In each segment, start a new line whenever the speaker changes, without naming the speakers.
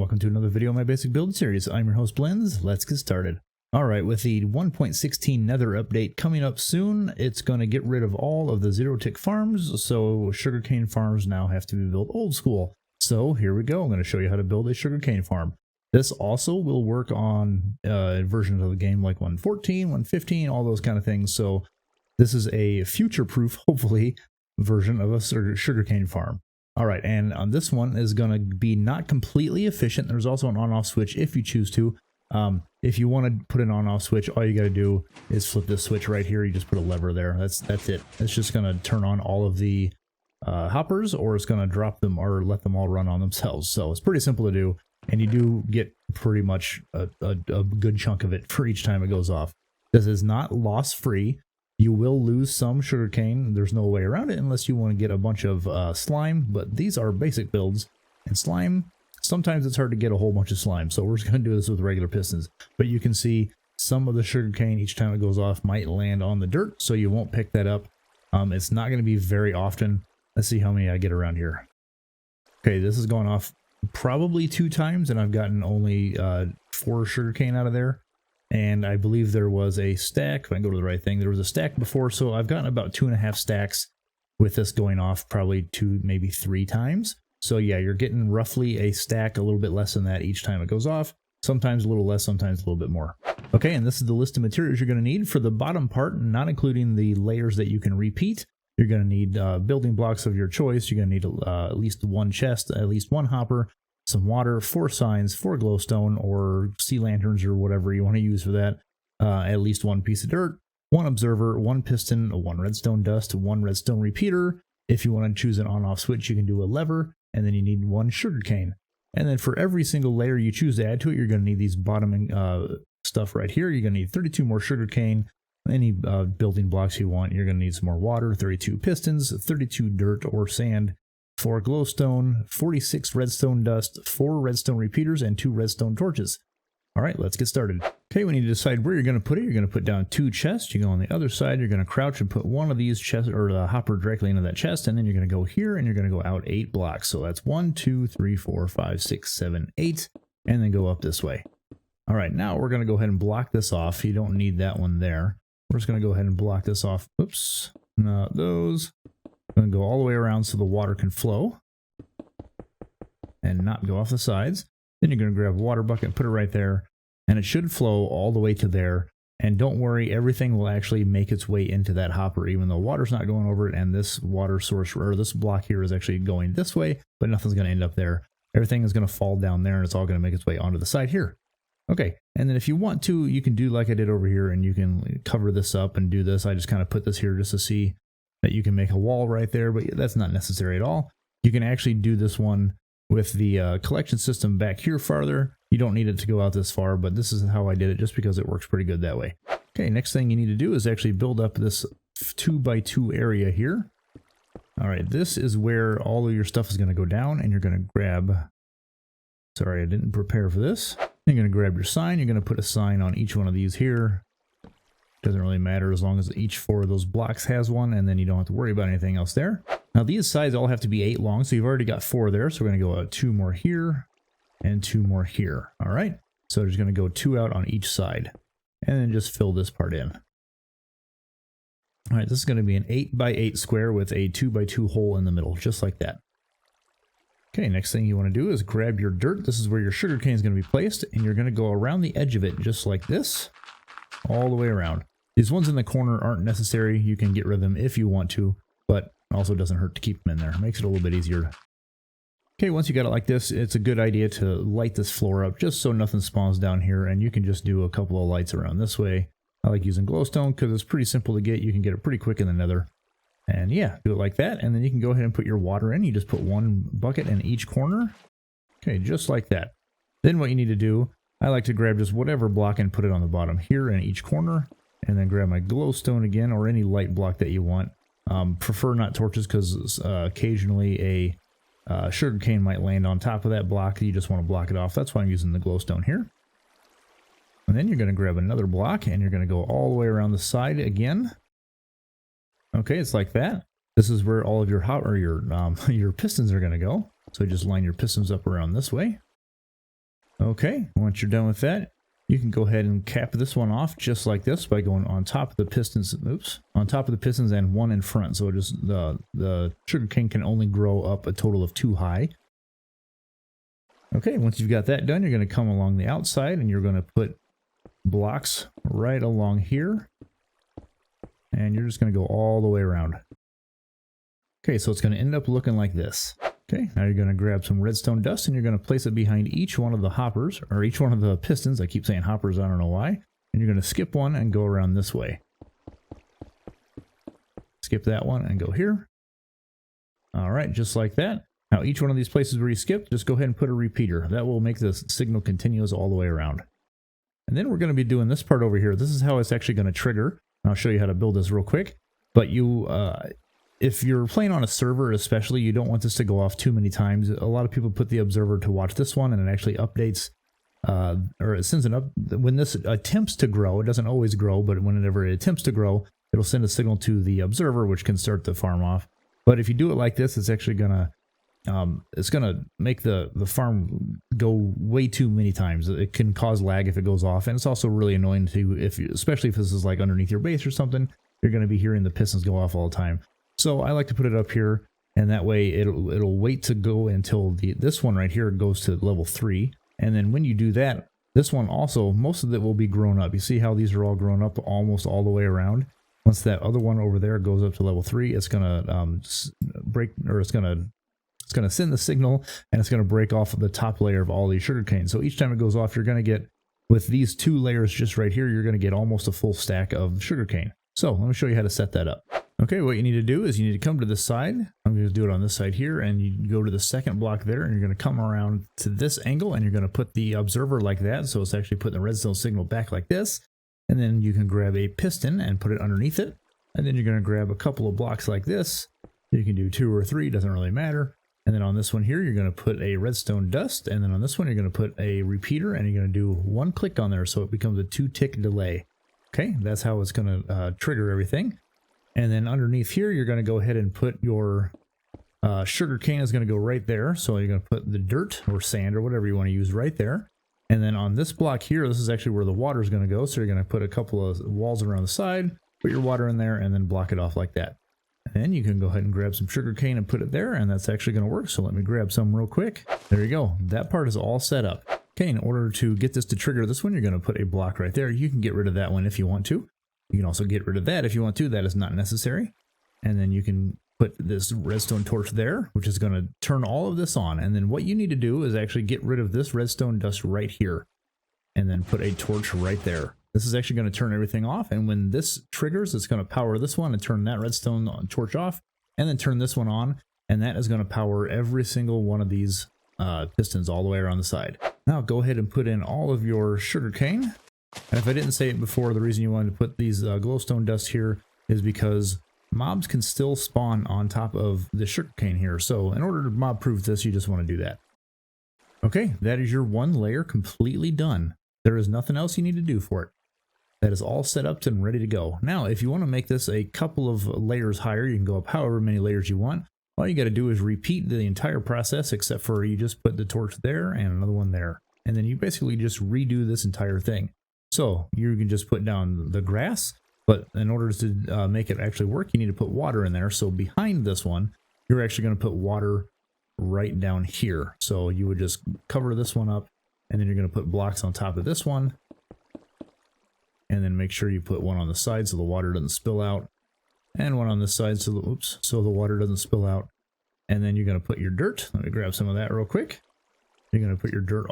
welcome to another video of my basic build series. I'm your host Blends. Let's get started. Alright, with the 1.16 Nether update coming up soon, it's going to get rid of all of the zero-tick farms, so sugarcane farms now have to be built old school. So here we go, I'm going to show you how to build a sugarcane farm. This also will work on versions of the game like 1.14, 1.15, all those kind of things, so this is a future-proof, hopefully, version of a sugarcane farm. Alright, and on this one is going to be not completely efficient. There's also an on-off switch if you choose to. If you want to put an on-off switch, all you got to do is flip this switch right here. You just put a lever there. That's it. It's just going to turn on all of the hoppers, or it's going to drop them or let them all run on themselves. So it's pretty simple to do, and you do get pretty much a good chunk of it for each time it goes off. This is not loss-free. You will lose some sugarcane. There's no way around it unless you want to get a bunch of slime, but these are basic builds. And slime, sometimes it's hard to get a whole bunch of slime, so we're just going to do this with regular pistons. But you can see some of the sugarcane, each time it goes off, might land on the dirt, so you won't pick that up. It's not going to be very often. Let's see how many I get around here. Okay, this has gone off probably 2 times, and I've gotten only 4 sugarcane out of there. And I believe there was a stack, if I can go to the right thing, there was a stack before, so I've gotten about 2.5 stacks with this going off probably 2, maybe 3 times. So yeah, you're getting roughly a stack, a little bit less than that each time it goes off. Sometimes a little less, sometimes a little bit more. Okay, and this is the list of materials you're going to need for the bottom part, not including the layers that you can repeat. You're going to need building blocks of your choice. You're going to need at least 1 chest, at least 1 hopper, some water, 4 signs, 4 glowstone or sea lanterns or whatever you want to use for that, at least 1 piece of dirt, 1 observer, 1 piston, 1 redstone dust, 1 redstone repeater. If you want to choose an on-off switch, you can do a lever, and then you need 1 sugarcane. And then for every single layer you choose to add to it, you're going to need these bottoming stuff right here. You're going to need 32 more sugarcane, any building blocks you want. You're going to need some more water, 32 pistons, 32 dirt or sand, 4 glowstone, 46 redstone dust, 4 redstone repeaters, and 2 redstone torches. Alright, let's get started. Okay, we need to decide where you're going to put it. You're going to put down 2 chests. You go on the other side, you're going to crouch and put one of these chests, or the hopper directly into that chest, and then you're going to go here, and you're going to go out 8 blocks. So that's 1, 2, 3, 4, 5, 6, 7, 8, and then go up this way. Alright, now we're going to go ahead and block this off. You don't need that one there. We're just going to go ahead and block this off. Oops, not those. I'm going to go all the way around so the water can flow and not go off the sides. Then you're going to grab a water bucket and put it right there, and it should flow all the way to there. And don't worry, everything will actually make its way into that hopper, even though water's not going over it, and this water source, or this block here, is actually going this way, but nothing's going to end up there. Everything is going to fall down there, and it's all going to make its way onto the side here. Okay, and then if you want to, you can do like I did over here, and you can cover this up and do this. I just kind of put this here just to see that you can make a wall right there, but that's not necessary at all. You can actually do this one with the collection system back here farther. You don't need it to go out this far, but this is how I did it just because it works pretty good that way. Okay, next thing you need to do is actually build up this 2x2 area here. Alright, this is where all of your stuff is going to go down, and you're going to grab... Sorry, I didn't prepare for this. You're going to grab your sign. You're going to put a sign on each one of these here. Doesn't really matter as long as each 4 of those blocks has one, and then you don't have to worry about anything else there. Now these sides all have to be 8 long, so you've already got 4 there, so we're going to go out 2 more here and 2 more here. Alright, so there's going to go 2 out on each side, and then just fill this part in. Alright, this is going to be an 8x8 square with a 2x2 hole in the middle, just like that. Okay, next thing you want to do is grab your dirt. This is where your sugarcane is going to be placed, and you're going to go around the edge of it just like this, all the way around. These ones in the corner aren't necessary. You can get rid of them if you want to, but it also doesn't hurt to keep them in there. It makes it a little bit easier. Okay, once you got it like this, it's a good idea to light this floor up just so nothing spawns down here, and you can just do a couple of lights around this way. I like using glowstone because it's pretty simple to get. You can get it pretty quick in the nether. And yeah, do it like that, and then you can go ahead and put your water in. You just put 1 bucket in each corner. Okay, just like that. Then what you need to do, I like to grab just whatever block and put it on the bottom here in each corner. And then grab my glowstone again, or any light block that you want. Prefer not torches, because occasionally a sugarcane might land on top of that block. You just want to block it off. That's why I'm using the glowstone here. And then you're going to grab another block, and you're going to go all the way around the side again. Okay, it's like that. This is where all of your your pistons are going to go. So just line your pistons up around this way. Okay, once you're done with that, you can go ahead and cap this one off just like this by going on top of the pistons. Oops, on top of the pistons and one in front. So just the sugarcane can only grow up a total of 2 high. Okay, once you've got that done, you're going to come along the outside and you're going to put blocks right along here. And you're just going to go all the way around. Okay, so it's going to end up looking like this. Okay, now you're going to grab some redstone dust and you're going to place it behind each one of the hoppers, or each one of the pistons. I keep saying hoppers, I don't know why. And you're going to skip one and go around this way. Skip that one and go here. All right, just like that. Now each one of these places where you skipped, just go ahead and put a repeater. That will make the signal continuous all the way around. And then we're going to be doing this part over here. This is how it's actually going to trigger. I'll show you how to build this real quick. But you, if you're playing on a server especially, you don't want this to go off too many times. A lot of people put the observer to watch this one, and it actually updates, or it sends an up. When this attempts to grow, it doesn't always grow, but whenever it attempts to grow, it'll send a signal to the observer, which can start the farm off. But if you do it like this, it's actually gonna make the farm go way too many times. It can cause lag if it goes off, and it's also really annoying to, especially if this is like underneath your base or something. You're going to be hearing the pistons go off all the time. So I like to put it up here, and that way it'll wait to go until this one right here goes to level 3, and then when you do that, this one also, most of it will be grown up. You see how these are all grown up almost all the way around. Once that other one over there goes up to level 3, it's gonna break, or it's gonna send the signal, and it's gonna break off of the top layer of all these sugarcane. So each time it goes off, you're gonna get, with these 2 layers just right here, you're gonna get almost a full stack of sugarcane. So let me show you how to set that up. Okay, what you need to do is you need to come to this side. I'm going to do it on this side here, and you go to the second block there, and you're going to come around to this angle, and you're going to put the observer like that. So it's actually putting the redstone signal back like this. And then you can grab a piston and put it underneath it. And then you're going to grab a couple of blocks like this. You can do 2 or 3, doesn't really matter. And then on this one here, you're going to put a redstone dust. And then on this one, you're going to put a repeater, and you're going to do 1 click on there. So it becomes a 2-tick delay. Okay, that's how it's going to trigger everything. And then underneath here, you're going to go ahead and put your sugar cane is going to go right there. So you're going to put the dirt or sand or whatever you want to use right there. And then on this block here, this is actually where the water is going to go. So you're going to put a couple of walls around the side, put your water in there, and then block it off like that. And then you can go ahead and grab some sugar cane and put it there, and that's actually going to work. So let me grab some real quick. There you go. That part is all set up. Okay, in order to get this to trigger this one, you're going to put a block right there. You can get rid of that one if you want to. You can also get rid of that if you want to. That is not necessary. And then you can put this redstone torch there, which is going to turn all of this on. And then what you need to do is actually get rid of this redstone dust right here. And then put a torch right there. This is actually going to turn everything off. And when this triggers, it's going to power this one and turn that redstone torch off. And then turn this one on. And that is going to power every single one of these pistons all the way around the side. Now go ahead and put in all of your sugar cane. And if I didn't say it before, the reason you wanted to put these glowstone dust here is because mobs can still spawn on top of the sugarcane here. So in order to mob proof this, you just want to do that. Okay, that is your 1 layer completely done. There is nothing else you need to do for it. That is all set up and ready to go. Now, if you want to make this a couple of layers higher, you can go up however many layers you want. All you got to do is repeat the entire process, except for you just put the torch there and another one there. And then you basically just redo this entire thing. So you can just put down the grass, but in order to make it actually work, you need to put water in there. So behind this one, you're actually going to put water right down here. So you would just cover this one up, and then you're going to put blocks on top of this one. And then make sure you put one on the side so the water doesn't spill out. And one on this side so the water doesn't spill out. And then you're going to put your dirt. Let me grab some of that real quick. You're going to put your dirt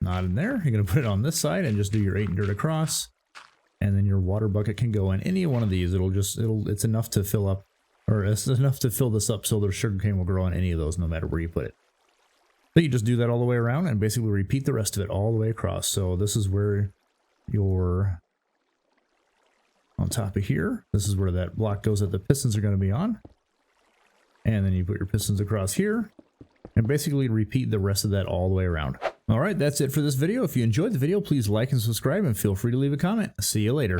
not in there. You're going to put it on this side and just do your 8 dirt across. And then your water bucket can go in any one of these. It's enough to fill up, or it's enough to fill this up so the sugarcane will grow on any of those no matter where you put it. So you just do that all the way around and basically repeat the rest of it all the way across. So this is where your, on top of here, this is where that block goes that the pistons are going to be on. And then you put your pistons across here. And basically repeat the rest of that all the way around. Alright, that's it for this video. If you enjoyed the video, please like and subscribe, and feel free to leave a comment. See you later.